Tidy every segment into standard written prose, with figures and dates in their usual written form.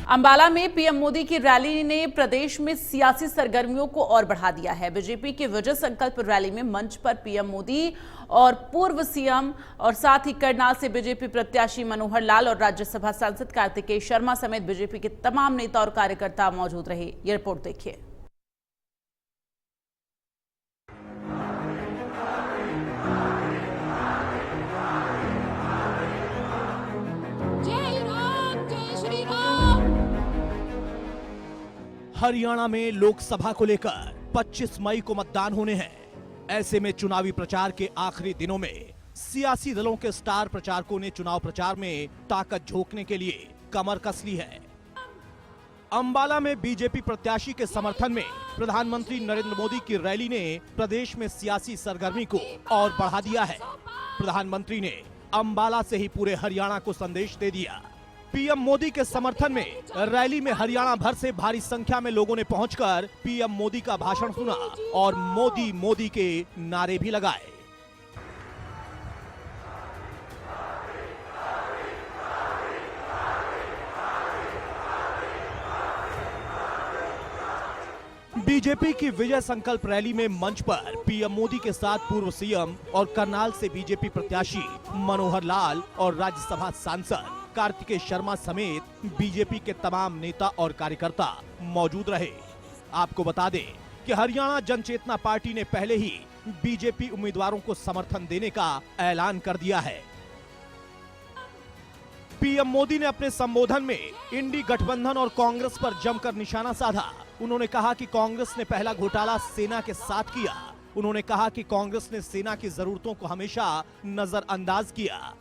अंबाला में पीएम मोदी की रैली ने प्रदेश में सियासी सरगर्मियों को और बढ़ा दिया है। बीजेपी की विजय संकल्प रैली में मंच पर पीएम मोदी और पूर्व सीएम और साथ ही करनाल से बीजेपी प्रत्याशी मनोहर लाल और राज्यसभा सांसद कार्तिकेय शर्मा समेत बीजेपी के तमाम नेता और कार्यकर्ता मौजूद रहे। ये रिपोर्ट देखिए। हरियाणा में लोकसभा को लेकर 25 मई को मतदान होने हैं। ऐसे में चुनावी प्रचार के आखिरी दिनों में सियासी दलों के स्टार प्रचारकों ने चुनाव प्रचार में ताकत झोंकने के लिए कमर कस ली है। अंबाला में बीजेपी प्रत्याशी के समर्थन में प्रधानमंत्री नरेंद्र मोदी की रैली ने प्रदेश में सियासी सरगर्मी को और बढ़ा दिया है। प्रधानमंत्री ने अंबाला से ही पूरे हरियाणा को संदेश दे दिया। पीएम मोदी के समर्थन में रैली में हरियाणा भर से भारी संख्या में लोगों ने पहुंचकर पीएम मोदी का भाषण सुना और मोदी मोदी के नारे भी लगाए। बीजेपी की विजय संकल्प रैली में मंच पर पीएम मोदी के साथ पूर्व सीएम और करनाल से बीजेपी प्रत्याशी मनोहर लाल और राज्यसभा सांसद कार्तिकेय शर्मा समेत बीजेपी के तमाम नेता और कार्यकर्ता मौजूद रहे। आपको बता दें कि हरियाणा जन चेतना पार्टी ने पहले ही बीजेपी उम्मीदवारों को समर्थन देने का ऐलान कर दिया है। पीएम मोदी ने अपने संबोधन में इंडी गठबंधन और कांग्रेस पर जमकर निशाना साधा। उन्होंने कहा कि कांग्रेस ने पहला घोटाला सेना के साथ किया। उन्होंने कहा कि कांग्रेस ने सेना की जरूरतों को हमेशा नजरअंदाज किया।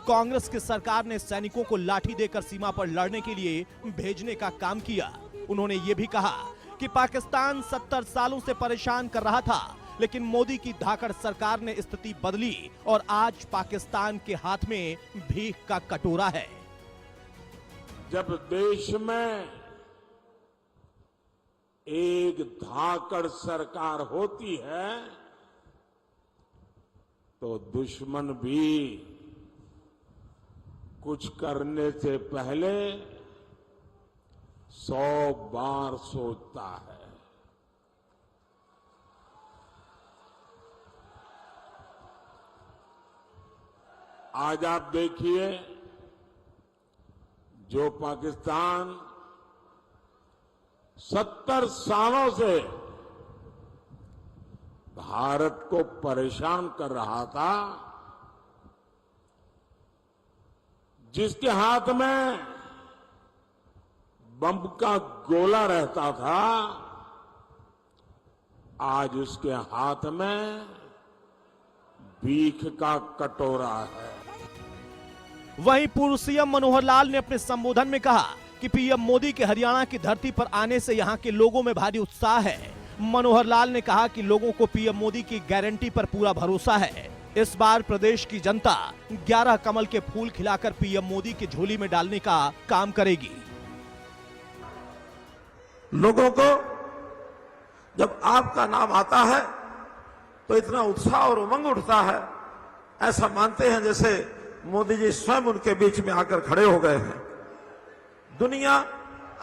कांग्रेस की सरकार ने सैनिकों को लाठी देकर सीमा पर लड़ने के लिए भेजने का काम किया। उन्होंने ये भी कहा कि पाकिस्तान 70 सालों से परेशान कर रहा था, लेकिन मोदी की धाकड़ सरकार ने स्थिति बदली और आज पाकिस्तान के हाथ में भीख का कटोरा है। जब देश में एक धाकड़ सरकार होती है तो दुश्मन भी कुछ करने से पहले 100 बार सोचता है। आज आप देखिए, जो पाकिस्तान 70 सालों से भारत को परेशान कर रहा था, जिसके हाथ में बम का गोला रहता था, आज उसके हाथ में भीख का कटोरा है। वहीं पूर्व सीएम मनोहर लाल ने अपने संबोधन में कहा कि पीएम मोदी के हरियाणा की धरती पर आने से यहां के लोगों में भारी उत्साह है। मनोहर लाल ने कहा कि लोगों को पीएम मोदी की गारंटी पर पूरा भरोसा है। इस बार प्रदेश की जनता 11 कमल के फूल खिलाकर पीएम मोदी की झोली में डालने का काम करेगी। लोगों को जब आपका नाम आता है तो इतना उत्साह और उमंग उठता है, ऐसा मानते हैं जैसे मोदी जी स्वयं उनके बीच में आकर खड़े हो गए हैं। दुनिया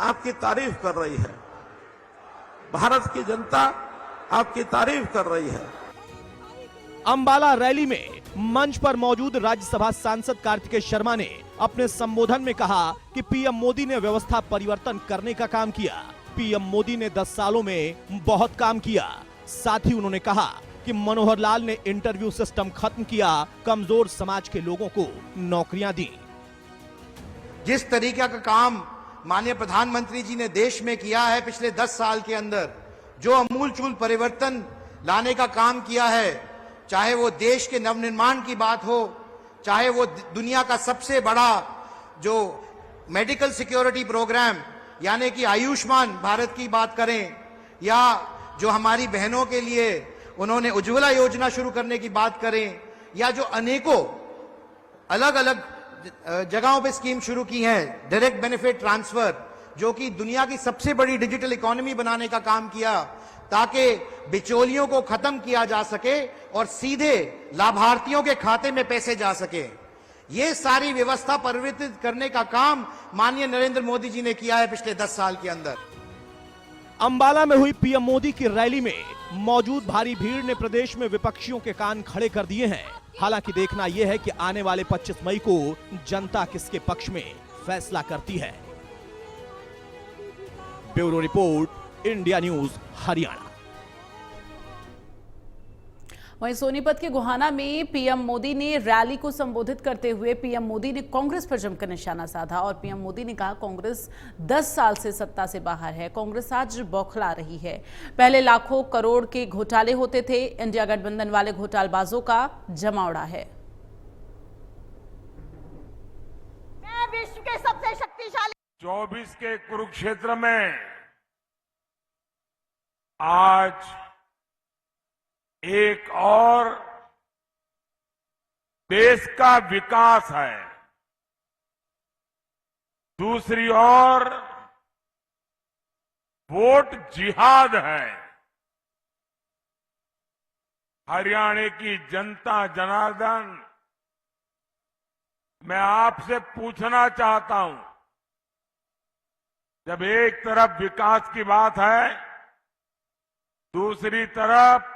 आपकी तारीफ कर रही है, भारत की जनता आपकी तारीफ कर रही है। अंबाला रैली में मंच पर मौजूद राज्यसभा सांसद कार्तिकेय शर्मा ने अपने संबोधन में कहा कि पीएम मोदी ने व्यवस्था परिवर्तन करने का काम किया। पीएम मोदी ने 10 सालों में बहुत काम किया। साथ ही उन्होंने कहा कि मनोहर लाल ने इंटरव्यू सिस्टम खत्म किया, कमजोर समाज के लोगों को नौकरियां दी। जिस तरीके का काम माननीय प्रधानमंत्री जी ने देश में किया है पिछले 10 साल के अंदर, जो अमूलचूल परिवर्तन लाने का काम किया है, चाहे वो देश के नवनिर्माण की बात हो, चाहे वो दुनिया का सबसे बड़ा जो मेडिकल सिक्योरिटी प्रोग्राम यानी कि आयुष्मान भारत की बात करें, या जो हमारी बहनों के लिए उन्होंने उज्ज्वला योजना शुरू करने की बात करें, या जो अनेकों अलग अलग जगहों पे स्कीम शुरू की हैं, डायरेक्ट बेनिफिट ट्रांसफर, जो कि दुनिया की सबसे बड़ी डिजिटल इकोनॉमी बनाने का काम किया, ताकि बिचौलियों को खत्म किया जा सके और सीधे लाभार्थियों के खाते में पैसे जा सके। ये सारी व्यवस्था परिवर्तित करने का काम माननीय नरेंद्र मोदी जी ने किया है पिछले 10 साल के अंदर। अंबाला में हुई पीएम मोदी की रैली में मौजूद भारी भीड़ ने प्रदेश में विपक्षियों के कान खड़े कर दिए हैं। हालांकि देखना यह है कि आने वाले 25 मई को जनता किसके पक्ष में फैसला करती है। Bureau report, India news, Haryana. वहीं सोनीपत के गोहाना में पीएम मोदी ने रैली को संबोधित करते हुए पीएम मोदी ने कांग्रेस पर जमकर निशाना साधा और पीएम मोदी ने कहा कांग्रेस 10 साल से सत्ता से बाहर है, कांग्रेस आज बौखला रही है। पहले लाखों करोड़ के घोटाले होते थे, इंडिया गठबंधन वाले घोटालबाजों का जमावड़ा है। मैं विश्व के सबसे शक्तिशाली 24 के कुरुक्षेत्र में आज एक और देश का विकास है, दूसरी ओर वोट जिहाद है। हरियाणा की जनता जनार्दन, मैं आपसे पूछना चाहता हूं, जब एक तरफ विकास की बात है, दूसरी तरफ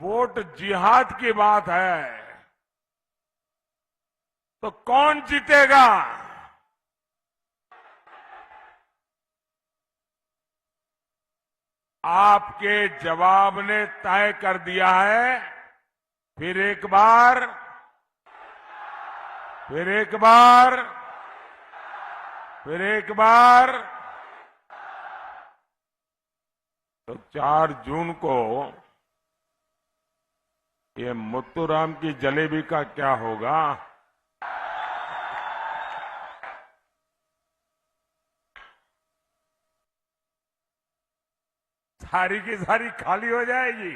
वोट जिहाद की बात है, तो कौन जीतेगा? आपके जवाब ने तय कर दिया है। फिर एक बार तो 4 जून को ये मुत्तूराम की जलेबी का क्या होगा? सारी की सारी खाली हो जाएगी।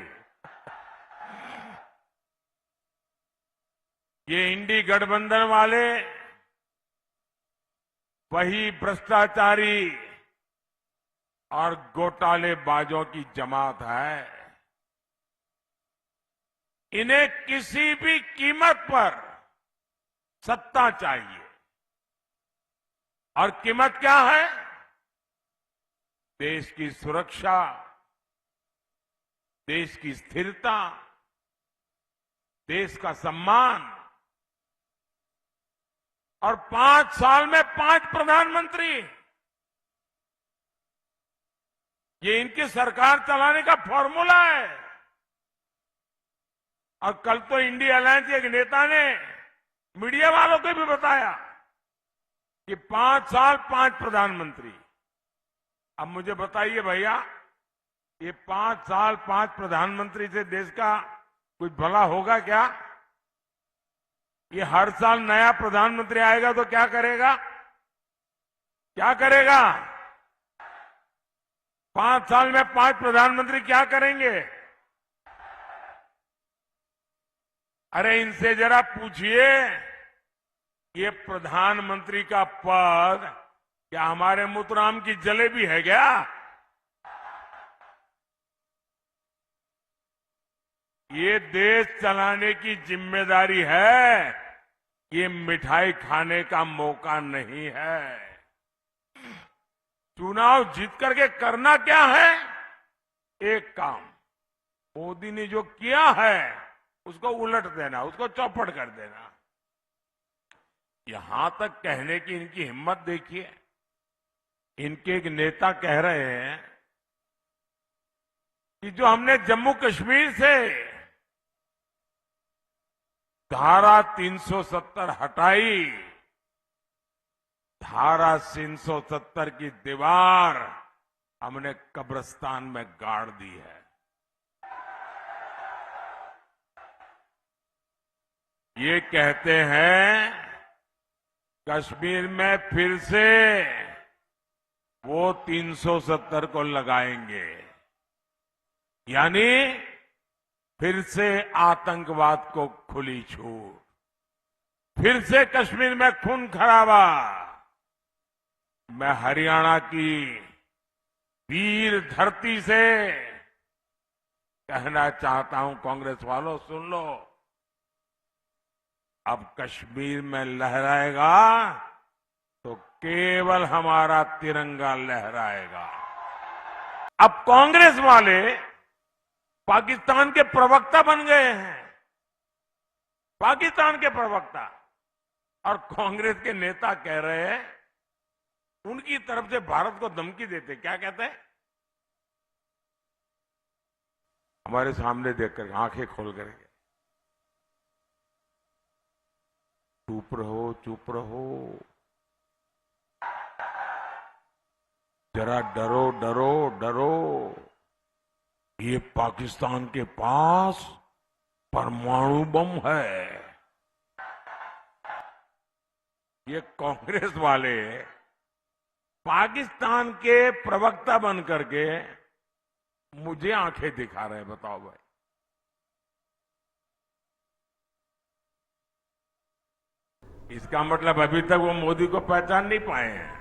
ये इंडी गठबंधन वाले वही भ्रष्टाचारी और घोटालेबाजों की जमात है। इन्हें किसी भी कीमत पर सत्ता चाहिए, और कीमत क्या है? देश की सुरक्षा, देश की स्थिरता, देश का सम्मान। और 5 साल में 5 प्रधानमंत्री, ये इनकी सरकार चलाने का फॉर्मूला है। और कल तो इंडिया अलायंस के एक नेता ने मीडिया वालों को भी बताया कि 5 साल 5 प्रधानमंत्री। अब मुझे बताइए भैया, ये 5 साल 5 प्रधानमंत्री से देश का कुछ भला होगा क्या? ये हर साल नया प्रधानमंत्री आएगा तो क्या करेगा? 5 साल में 5 प्रधानमंत्री क्या करेंगे? अरे इनसे जरा पूछिए, ये प्रधानमंत्री का पद क्या हमारे मुत्तूराम की जलेबी है क्या? ये देश चलाने की जिम्मेदारी है, ये मिठाई खाने का मौका नहीं है। चुनाव जीत करके करना क्या है? एक काम, मोदी ने जो किया है उसको उलट देना, उसको चौपट कर देना। यहां तक कहने की इनकी हिम्मत देखिए। इनके एक नेता कह रहे हैं कि जो हमने जम्मू कश्मीर से धारा 370 हटाई, धारा 370 की दीवार हमने कब्रिस्तान में गाड़ दी है। ये कहते हैं कश्मीर में फिर से वो 370 को लगाएंगे, यानी फिर से आतंकवाद को खुली छूट, फिर से कश्मीर में खून खराबा। मैं हरियाणा की वीर धरती से कहना चाहता हूं, कांग्रेस वालों सुन लो, अब कश्मीर में लहराएगा तो केवल हमारा तिरंगा लहराएगा। अब कांग्रेस वाले पाकिस्तान के प्रवक्ता बन गए हैं, पाकिस्तान के प्रवक्ता, और कांग्रेस के नेता कह रहे हैं, उनकी तरफ से भारत को धमकी देते, क्या कहते हैं, हमारे सामने देखकर आंखें खोल करके, चुप रहो, चुप रहो, जरा डरो, डरो, डरो, ये पाकिस्तान के पास परमाणु बम है। ये कांग्रेस वाले पाकिस्तान के प्रवक्ता बन करके मुझे आंखें दिखा रहे हैं, बताओ भाई। इसका मतलब अभी तक वो मोदी को पहचान नहीं पाए हैं।